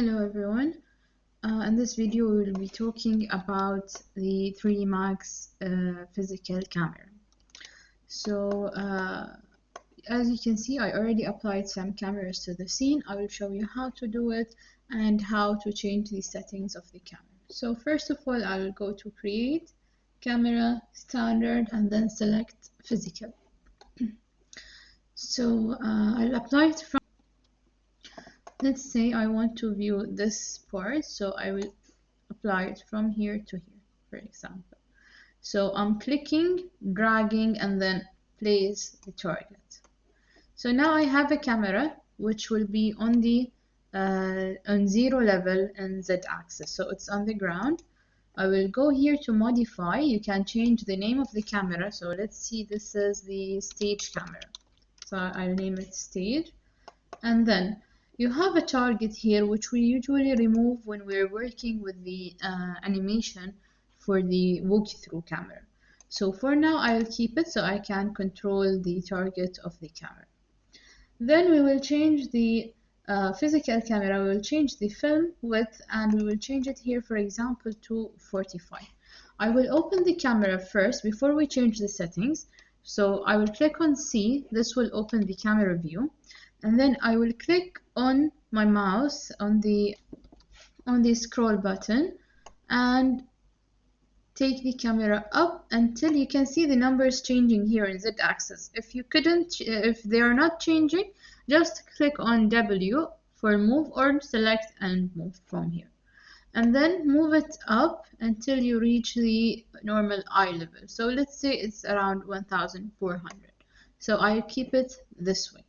Hello everyone. In this video we will be talking about the 3D Max physical camera. So as you can see, I already applied some cameras to the scene. I will show you how to do it and how to change the settings of the camera. So first of all, I will go to Create, Camera, Standard, and then select Physical. So I'll apply it from, let's say I want to view this part, so I will apply it from here to here, for example. So I'm clicking, dragging, and then place the target. So now I have a camera which will be on the on 0 level and z-axis, so it's on the ground. I will go here to modify. You can change the name of the camera. So let's see, this is the stage camera, so I'll name it stage. And then you have a target here, which we usually remove when we're working with the animation for the walkthrough camera. So for now, I'll keep it so I can control the target of the camera. Then we will change the physical camera. We will change the film width, and we will change it here, for example, to 45. I will open the camera first before we change the settings. So I will click on C. This will open the camera view. And then I will click on my mouse on the scroll button and take the camera up until you can see the numbers changing here in z-axis. If they are not changing, just click on W for move or select and move from here. And then move it up until you reach the normal eye level. So let's say it's around 1400. So I'll keep it this way.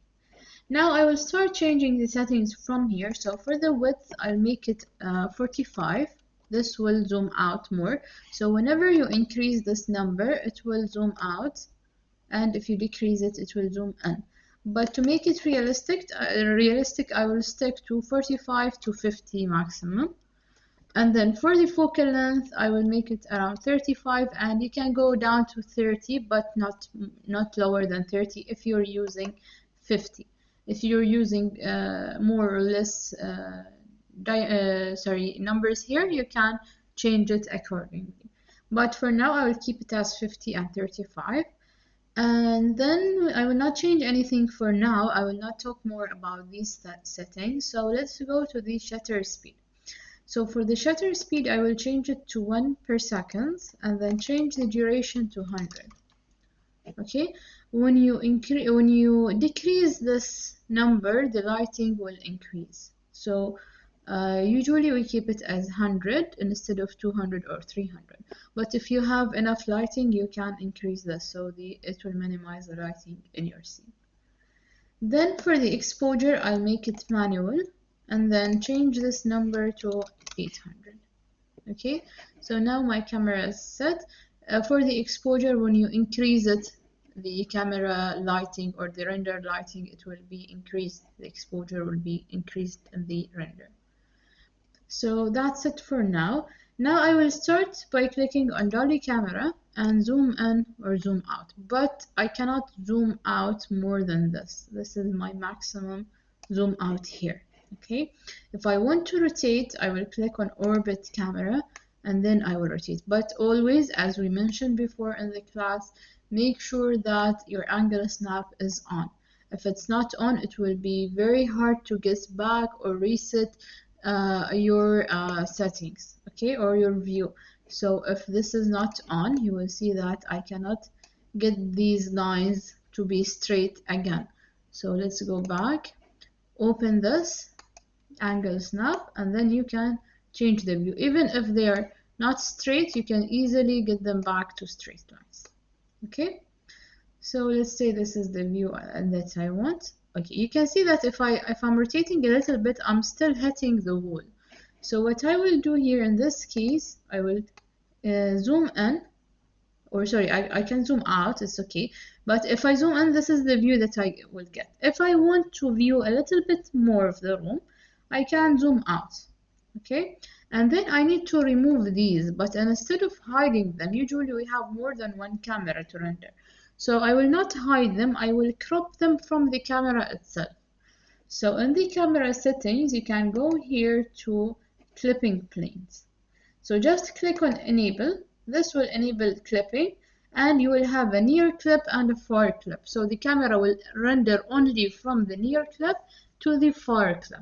Now I will start changing the settings from here. So for the width, I'll make it 45. This will zoom out more. So whenever you increase this number, it will zoom out. And if you decrease it, it will zoom in. But to make it realistic, I will stick to 45 to 50 maximum. And then for the focal length, I will make it around 35, and you can go down to 30, but not lower than 30 if you're using 50. If you're using more or less numbers here, you can change it accordingly. But for now, I will keep it as 50 and 35. And then I will not change anything for now. I will not talk more about these settings. So let's go to the shutter speed. So for the shutter speed, I will change it to 1 per second and then change the duration to 100. Okay, when you decrease this number, the lighting will increase. So usually we keep it as 100 instead of 200 or 300. But if you have enough lighting, you can increase this, so it will minimize the lighting in your scene. Then for the exposure, I'll make it manual and then change this number to 800. Okay, so now my camera is set. For the exposure, when you increase it, the camera lighting or the render lighting, it will be increased. The exposure will be increased in the render. So that's it for now. Now I will start by clicking on Dolly camera and zoom in or zoom out. But I cannot zoom out more than this. This is my maximum zoom out here. Okay. If I want to rotate, I will click on Orbit camera and then I will rotate. But always, as we mentioned before in the class, make sure that your angle snap is on. If it's not on, it will be very hard to get back or reset your settings, okay, or your view. So if this is not on, you will see that I cannot get these lines to be straight again. So let's go back, open this, angle snap, and then you can change the view. Even if they are not straight, you can easily get them back to straight lines. Okay, so let's say this is the view that I want. Okay, you can see that if I'm rotating a little bit, I'm still hitting the wall. So what I will do here in this case, I will zoom in, or sorry, I can zoom out, it's okay. But if I zoom in, this is the view that I will get. If I want to view a little bit more of the room, I can zoom out, okay? And then I need to remove these, but instead of hiding them, usually we have more than one camera to render. So I will not hide them, I will crop them from the camera itself. So in the camera settings, you can go here to clipping planes. So just click on enable. This will enable clipping, and you will have a near clip and a far clip. So the camera will render only from the near clip to the far clip.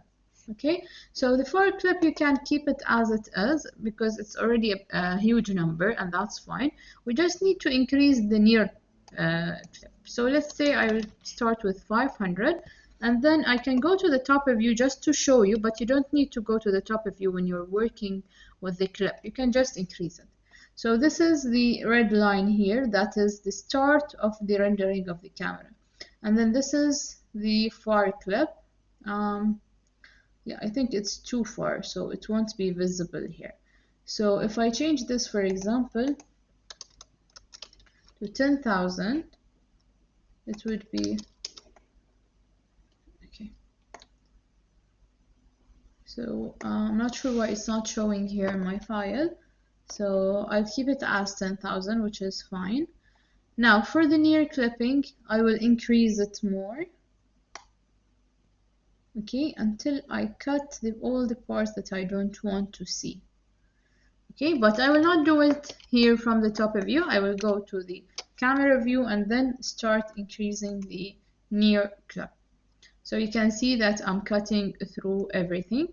Okay, so the far clip you can keep it as it is because it's already a huge number, and that's fine. We just need to increase the near clip. So let's say I will start with 500, and then I can go to the top of view just to show you, but you don't need to go to the top of view when you're working with the clip. You can just increase it. So this is the red line here, that is the start of the rendering of the camera. And then this is the far clip. Yeah, I think it's too far, so it won't be visible here. So if I change this, for example, to 10,000, it would be, okay. So I'm not sure why it's not showing here in my file. So I'll keep it as 10,000, which is fine. Now for the near clipping, I will increase it more. Okay, until I cut all the parts that I don't want to see. Okay, but I will not do it here from the top of view. I will go to the camera view and then start increasing the near clip. So you can see that I'm cutting through everything,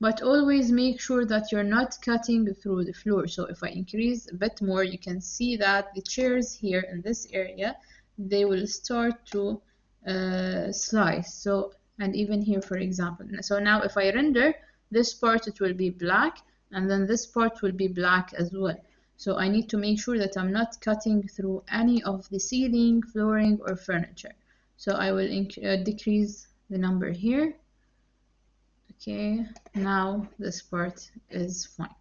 but always make sure that you're not cutting through the floor. So if I increase a bit more, you can see that the chairs here in this area, they will start to slice. So, and even here, for example. So now if I render this part, it will be black, and then this part will be black as well. So I need to make sure that I'm not cutting through any of the ceiling, flooring, or furniture. So I will decrease the number here. Okay, now this part is fine.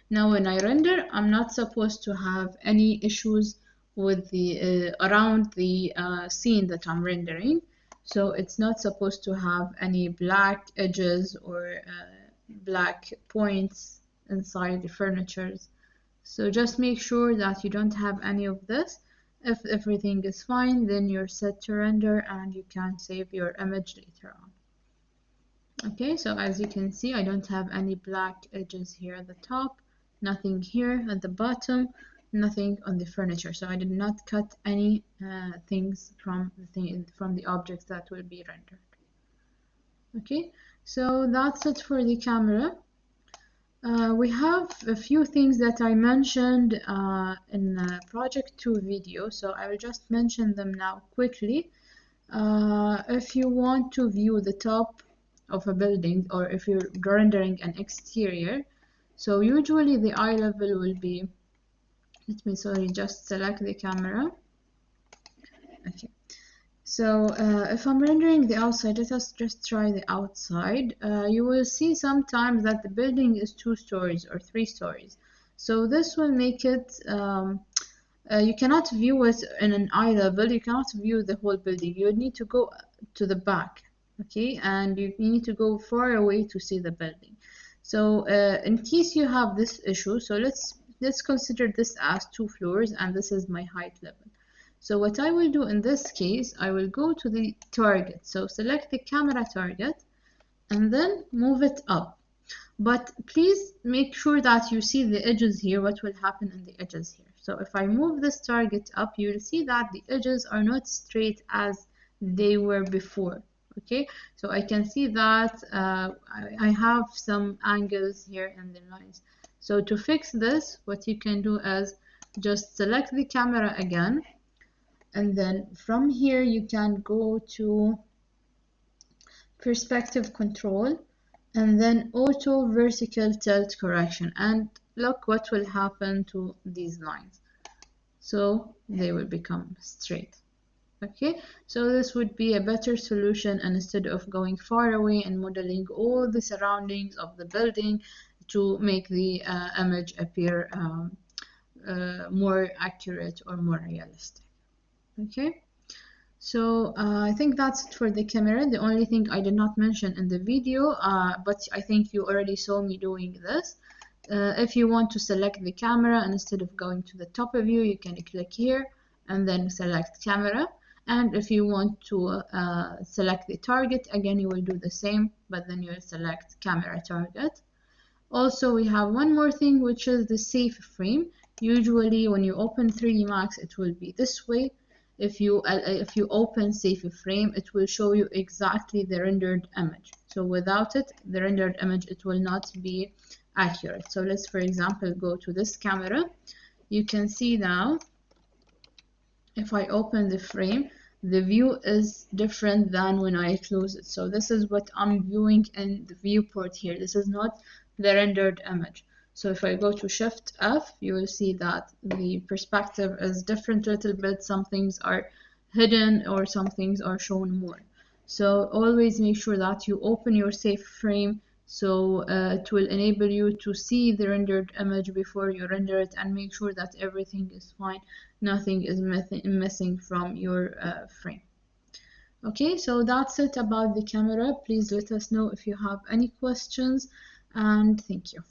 Now when I render, I'm not supposed to have any issues with the around the scene that I'm rendering. So it's not supposed to have any black edges or black points inside the furniture. So just make sure that you don't have any of this. If everything is fine, then you're set to render and you can save your image later on. Okay, so as you can see, I don't have any black edges here at the top, nothing here at the bottom, nothing on the furniture. So I did not cut any things from the objects that will be rendered. Okay, so that's it for the camera. We have a few things that I mentioned in Project 2 video, so I will just mention them now quickly. If you want to view the top of a building, or if you're rendering an exterior, so usually the eye level will be, just select the camera. Okay. So if I'm rendering the outside, let us just try the outside. You will see sometimes that the building is 2 stories or 3 stories. So this will make it, you cannot view it in an eye level, you cannot view the whole building. You would need to go to the back, okay? And you need to go far away to see the building. So in case you have this issue, so let's consider this as 2 floors and this is my height level. So what I will do in this case, I will go to the target. So select the camera target and then move it up. But please make sure that you see the edges here, what will happen in the edges here. So if I move this target up, you will see that the edges are not straight as they were before. Okay, so I can see that I have some angles here in the lines. So to fix this, what you can do is just select the camera again. And then from here you can go to perspective control and then auto vertical tilt correction, and look what will happen to these lines. So they will become straight. Okay, so this would be a better solution, and instead of going far away and modeling all the surroundings of the building to make the image appear more accurate or more realistic. Okay, so I think that's it for the camera. The only thing I did not mention in the video, but I think you already saw me doing this. If you want to select the camera, and instead of going to the top of view, you can click here and then select camera. And if you want to select the target, again you will do the same, but then you'll select camera target. Also, we have one more thing, which is the save frame. Usually when you open 3D Max, it will be this way. If you open save frame, it will show you exactly the rendered image. So without it, the rendered image, it will not be accurate. So let's, for example, go to this camera. You can see now, if I open the frame, the view is different than when I close it. So this is what I'm viewing in the viewport here. This is not the rendered image. So if I go to Shift F, you will see that the perspective is different a little bit. Some things are hidden or some things are shown more. So always make sure that you open your save frame, so it will enable you to see the rendered image before you render it, and make sure that everything is fine, nothing is missing from your frame. Okay, so that's it about the camera. Please let us know if you have any questions, and thank you.